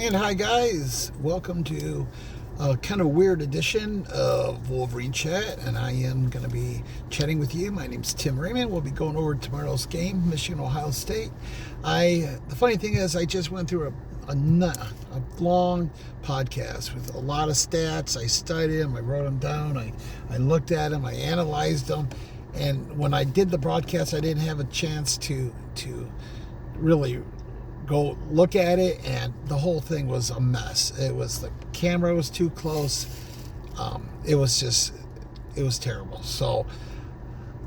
And hi, guys. Welcome to a kind of weird edition of Wolverine Chat, and I am going to be chatting with you. My name's Tim Raymond. We'll be going over tomorrow's game, Michigan-Ohio State. The funny thing is, I just went through a long podcast with a lot of stats. I studied them. I wrote them down. I looked at them. I analyzed them. And when I did the broadcast, I didn't have a chance to really go look at it, and the whole thing was a mess. The camera was too close. It was terrible. So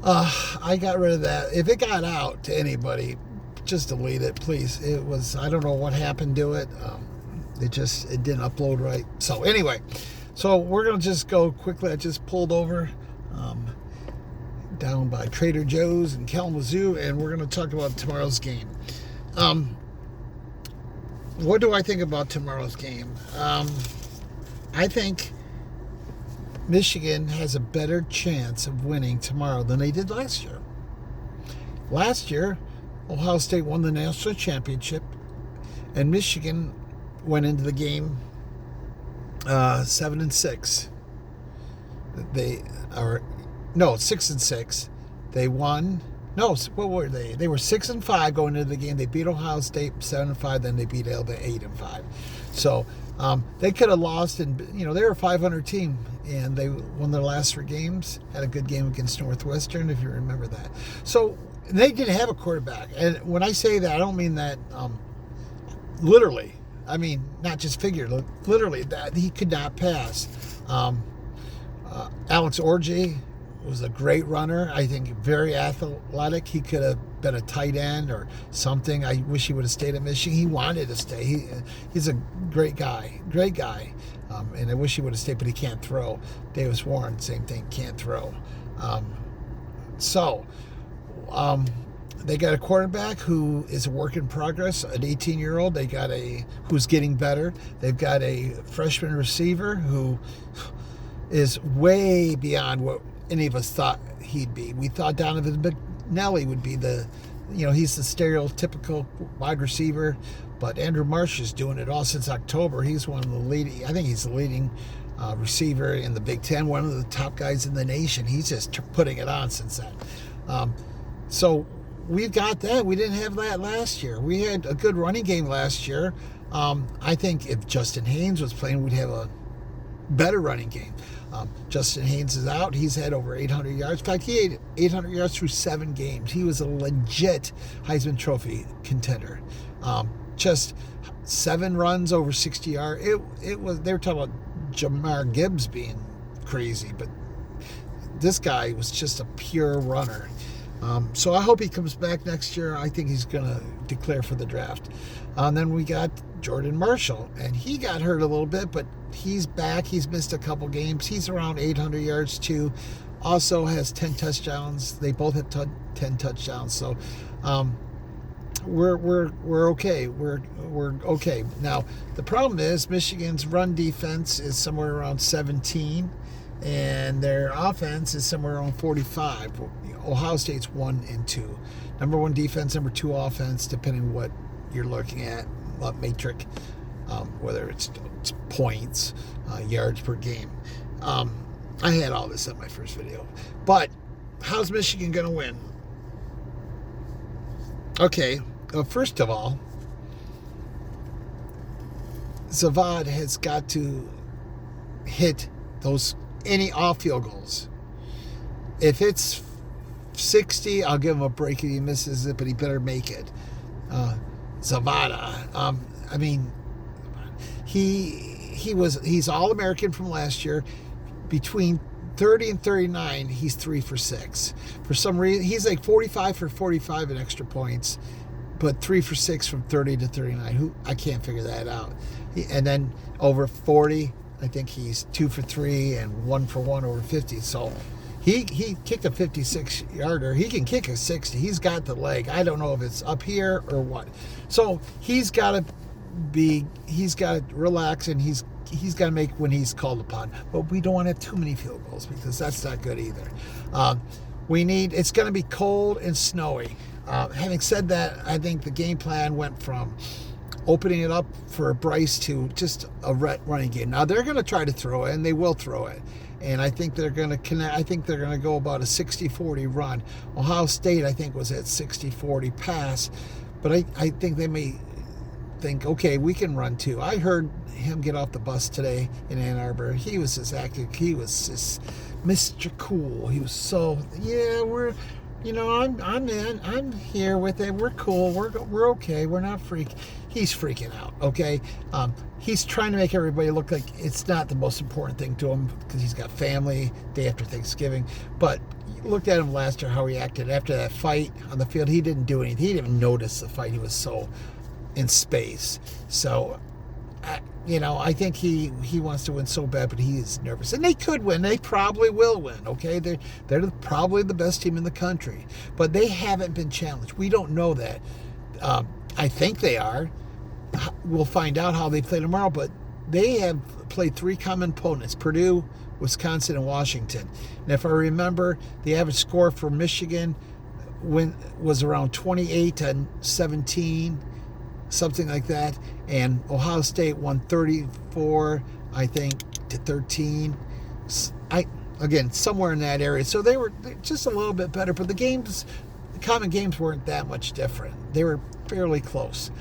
I got rid of that. If it got out to anybody, just delete it, please. I don't know what happened to it. It didn't upload right. So anyway, we're gonna just go quickly. I just pulled over down by Trader Joe's in Kalamazoo, and we're gonna talk about tomorrow's game. What do I think about tomorrow's game? I think Michigan has a better chance of winning tomorrow than they did last year. Last year, Ohio State won the national championship, and Michigan went into the game 7-6. 6-6. They won. No, what were they? They were 6-5 going into the game. They beat Ohio State 7-5. Then they beat Alabama 8-5. So they could have lost, and they were a 500 team, and they won their last 3 games. Had a good game against Northwestern, if you remember that. So they didn't have a quarterback, and when I say that, I don't mean that literally. I mean not just figuratively. Literally, that he could not pass. Alex Orji was a great runner. I think very athletic. He could have been a tight end or something. I wish he would have stayed at Michigan. He wanted to stay. He's a great guy. And I wish he would have stayed, but he can't throw. Davis Warren, same thing, can't throw. They got a quarterback who is a work in progress, an 18-year-old. They got who's getting better. They've got a freshman receiver who is way beyond what any of us thought he'd be. We thought Donovan McNally would be he's the stereotypical wide receiver, but Andrew Marsh is doing it all since October. He's one of the leading, I think he's the leading receiver in the Big Ten, one of the top guys in the nation. He's just putting it on since then. So we've got that. We didn't have that last year. We had a good running game last year. I think if Justin Haynes was playing, we'd have a better running game. Justin Haynes is out. He's had over 800 yards. In fact, he had 800 yards through 7 games. He was a legit Heisman Trophy contender. Just 7 runs over 60 yards. They were talking about Jamar Gibbs being crazy, but this guy was just a pure runner. So I hope he comes back next year. I think he's going to declare for the draft. And then we got Jordan Marshall, and he got hurt a little bit, but he's back. He's missed a couple games. He's around 800 yards too. Also has 10 touchdowns. They both have 10 touchdowns. So we're okay. We're okay. Now the problem is Michigan's run defense is somewhere around 17, and their offense is somewhere around 45. Ohio State's 1 and 2. Number 1 defense, number 2 offense, depending what you're looking at, what matrix, whether it's points, yards per game. I had all this in my first video. But how's Michigan going to win? Okay, first of all, Zavad has got to hit any off field goals. If it's 60, I'll give him a break if he misses it, but he better make it. Zavada, he's All-American from last year. Between 30 and 39, he's 3 for 6. For some reason, he's like 45 for 45 in extra points, but 3 for 6 from 30 to 39. I can't figure that out. And then over 40, I think he's 2 for 3 and 1 for 1 over 50. So he kicked a 56-yarder. He can kick a 60. He's got the leg. I don't know if it's up here or what. So he's got to relax, and he's got to make when he's called upon. But we don't want to have too many field goals because that's not good either. It's going to be cold and snowy. Having said that, I think the game plan went from opening it up for Bryce to just a running game. Now they're going to try to throw it, and they will throw it. And I think they're going to connect. I think they're going to go about a 60-40 run. Ohio State, I think, was at 60-40 pass. But I think they may think, okay, we can run too. I heard him get off the bus today in Ann Arbor. He was just acting. He was just Mr. Cool. He was so, yeah, I'm in. I'm here with it. We're cool. We're okay. We're not He's freaking out, okay? He's trying to make everybody look like it's not the most important thing to him because he's got family day after Thanksgiving. But you looked at him last year, how he acted after that fight on the field. He didn't do anything. He didn't even notice the fight. He was so in space. So, I think he wants to win so bad, but he is nervous. And they could win. They probably will win, okay? They're probably the best team in the country. But they haven't been challenged. We don't know that. I think they are. We'll find out how they play tomorrow, but they have played 3 common opponents: Purdue, Wisconsin, and Washington. And if I remember, the average score for Michigan was around 28-17, something like that. And Ohio State won 34, I think, to 13. Again, somewhere in that area. So they were just a little bit better, but the common games weren't that much different. They were fairly close.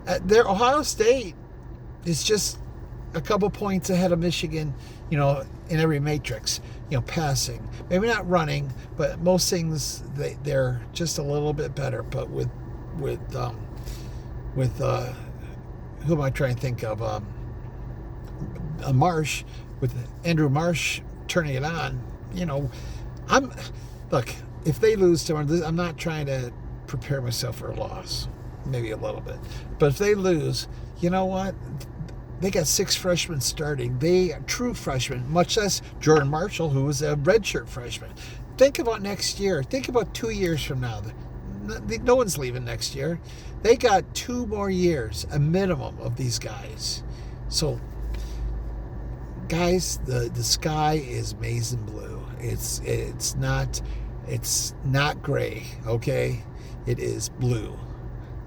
Ohio State is just a couple points ahead of Michigan, in every matrix, passing. Maybe not running, but most things they're just a little bit better. But with who am I trying to think of? Marsh, with Andrew Marsh turning it on. Look, if they lose tomorrow, I'm not trying to prepare myself for a loss. Maybe a little bit. But if they lose, you know what? They got 6 freshmen starting. They are true freshmen, much less Jordan Marshall, who was a redshirt freshman. Think about next year. Think about 2 years from now. No one's leaving next year. They got 2 more years, a minimum, of these guys. So, guys, the sky is maize and blue. It's not gray, okay? It is blue.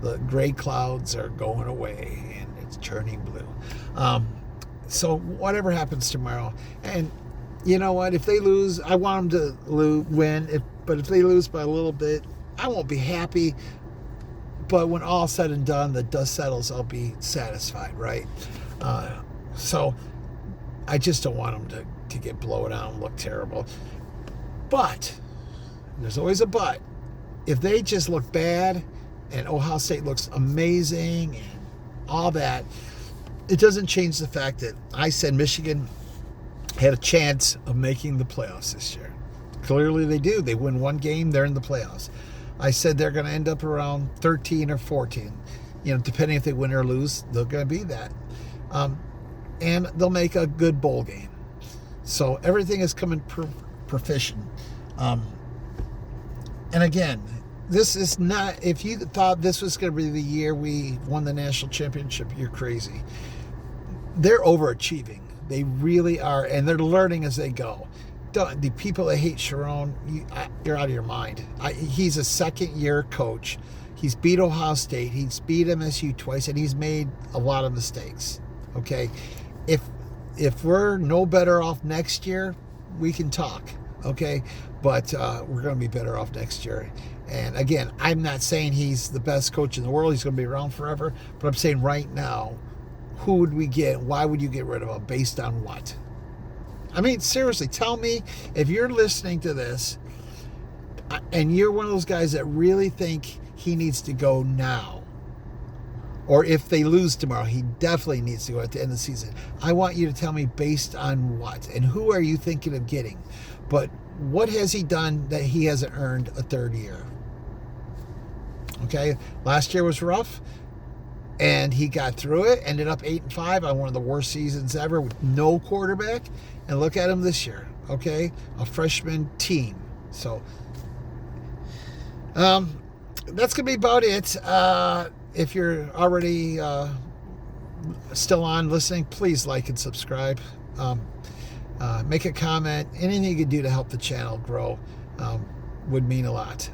The gray clouds are going away, and it's turning blue. So whatever happens tomorrow, and you know what? If they lose, I want them to win. But if they lose by a little bit, I won't be happy. But when all's said and done, the dust settles, I'll be satisfied, right? So I just don't want them to get blown out and look terrible. But there's always a but. If they just look bad, and Ohio State looks amazing and all that, it doesn't change the fact that I said Michigan had a chance of making the playoffs this year. Clearly they do. They win 1 game, they're in the playoffs. I said they're going to end up around 13 or 14. Depending if they win or lose, they're going to be that. And they'll make a good bowl game. So everything is coming proficient. And again, this is not, if you thought this was going to be the year we won the national championship, you're crazy. They're overachieving. They really are, and they're learning as they go. The people that hate Sharon, you're out of your mind. He's a second-year coach. He's beat Ohio State. He's beat MSU twice, and he's made a lot of mistakes. Okay? If we're no better off next year, we can talk. Okay? But we're going to be better off next year. And again, I'm not saying he's the best coach in the world. He's going to be around forever. But I'm saying right now, who would we get? Why would you get rid of him? Based on what? I mean, seriously, tell me if you're listening to this and you're one of those guys that really think he needs to go now. Or if they lose tomorrow, he definitely needs to go at the end of the season. I want you to tell me based on what? And who are you thinking of getting? But what has he done that he hasn't earned a 3rd year? Okay, last year was rough, and he got through it, ended up 8-5 on one of the worst seasons ever with no quarterback. And look at him this year, okay? A freshman team. So, that's going to be about it. If you're already still on listening, please like and subscribe. Make a comment. Anything you can do to help the channel grow would mean a lot.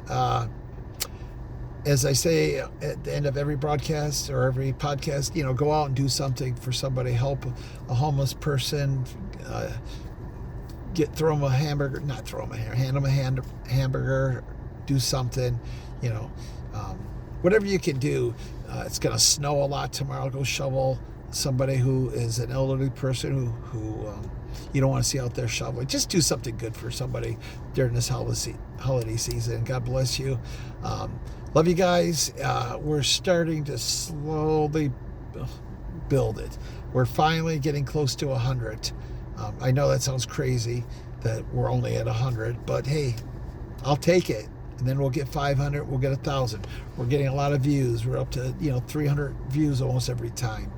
as I say at the end of every broadcast or every podcast, go out and do something for somebody. Help a homeless person. Throw them a hamburger. Not throw them a hamburger. Hand them a hamburger. Do something. Whatever you can do. It's going to snow a lot tomorrow. Go shovel somebody who is an elderly person who you don't want to see out there shoveling. Just do something good for somebody during this holiday season. God bless you. Love you guys. We're starting to slowly build it. We're finally getting close to 100. I know that sounds crazy that we're only at 100, but hey, I'll take it. And then we'll get 500, we'll get 1,000. We're getting a lot of views. We're up to 300 views almost every time.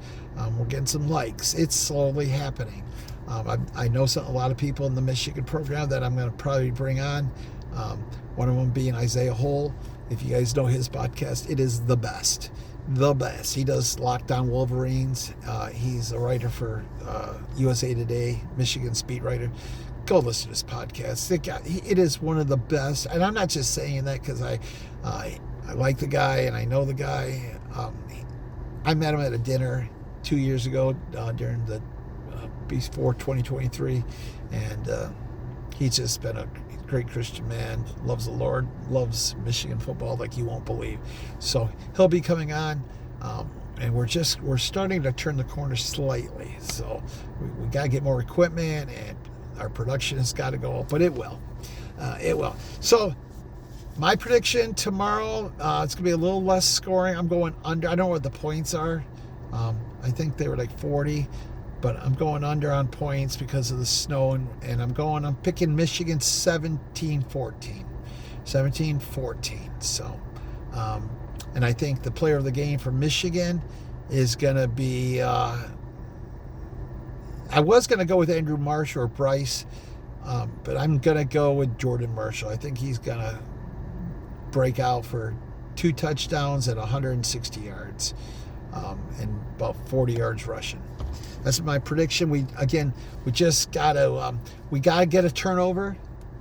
We're getting some likes. It's slowly happening. I know a lot of people in the Michigan program that I'm going to probably bring on. One of them being Isaiah Hole. If you guys know his podcast, it is the best. The best. He does Lockdown Wolverines. He's a writer for USA Today, Michigan Speed Writer. Go listen to his podcast. It is one of the best. And I'm not just saying that because I like the guy and I know the guy. I met him at a dinner 2 years ago during the before 2023, and he's just been a great Christian man, loves the Lord, loves Michigan football like you won't believe. So he'll be coming on, and we're starting to turn the corner slightly. So we got to get more equipment, and our production has got to go up, but it will. It will. So my prediction tomorrow, it's going to be a little less scoring. I'm going under. I don't know what the points are. I think they were like 40. But I'm going under on points because of the snow, and I'm picking Michigan 17-14. 17-14. So, and I think the player of the game for Michigan is going to be, I was going to go with Andrew Marshall or Bryce, but I'm going to go with Jordan Marshall. I think he's going to break out for 2 touchdowns and 160 yards, and about 40 yards rushing. That's my prediction. We just got to get a turnover.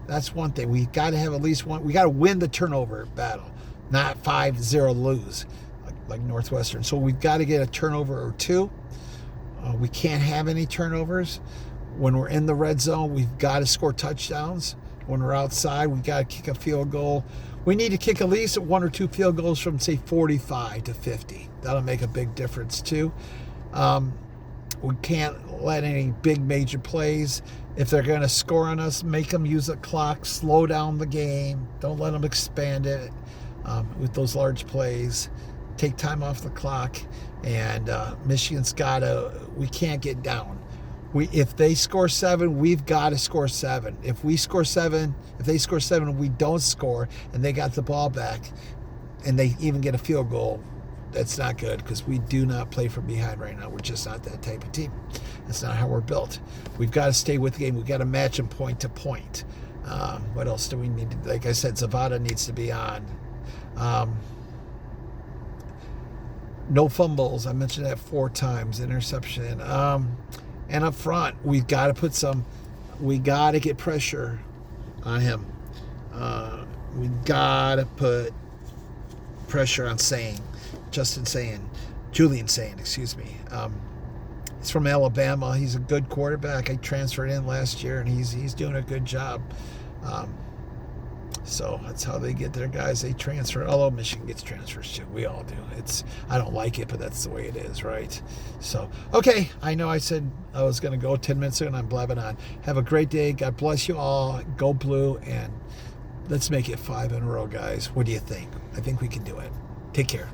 That's one thing. We got to have at least one. We got to win the turnover battle, not 5-0 lose like Northwestern. So we've got to get a turnover or 2. We can't have any turnovers. When we're in the red zone, we've got to score touchdowns. When we're outside, we've got to kick a field goal. We need to kick at least 1 or 2 field goals from, say, 45 to 50. That'll make a big difference, too. We can't let any big major plays. If they're going to score on us, make them use the clock, slow down the game. Don't let them expand it with those large plays. Take time off the clock. And Michigan's we can't get down. If they score 7, we've got to score 7. If they score 7, we don't score, and they got the ball back, and they even get a field goal, that's not good because we do not play from behind right now. We're just not that type of team. That's not how we're built. We've got to stay with the game. We've got to match them point to point. What else do we need? Like I said, Zavada needs to be on. No fumbles. I mentioned that 4 times. Interception. And up front, we've got to get pressure on him. We got to put pressure on Julian Sayin, excuse me. He's from Alabama. He's a good quarterback. I transferred in last year, and he's doing a good job. So that's how they get their guys. They transfer. Although Michigan gets transfers too. We all do. I don't like it, but that's the way it is, right? So, okay. I know I said I was going to go 10 minutes ago, and I'm blabbing on. Have a great day. God bless you all. Go Blue, and let's make it 5 in a row, guys. What do you think? I think we can do it. Take care.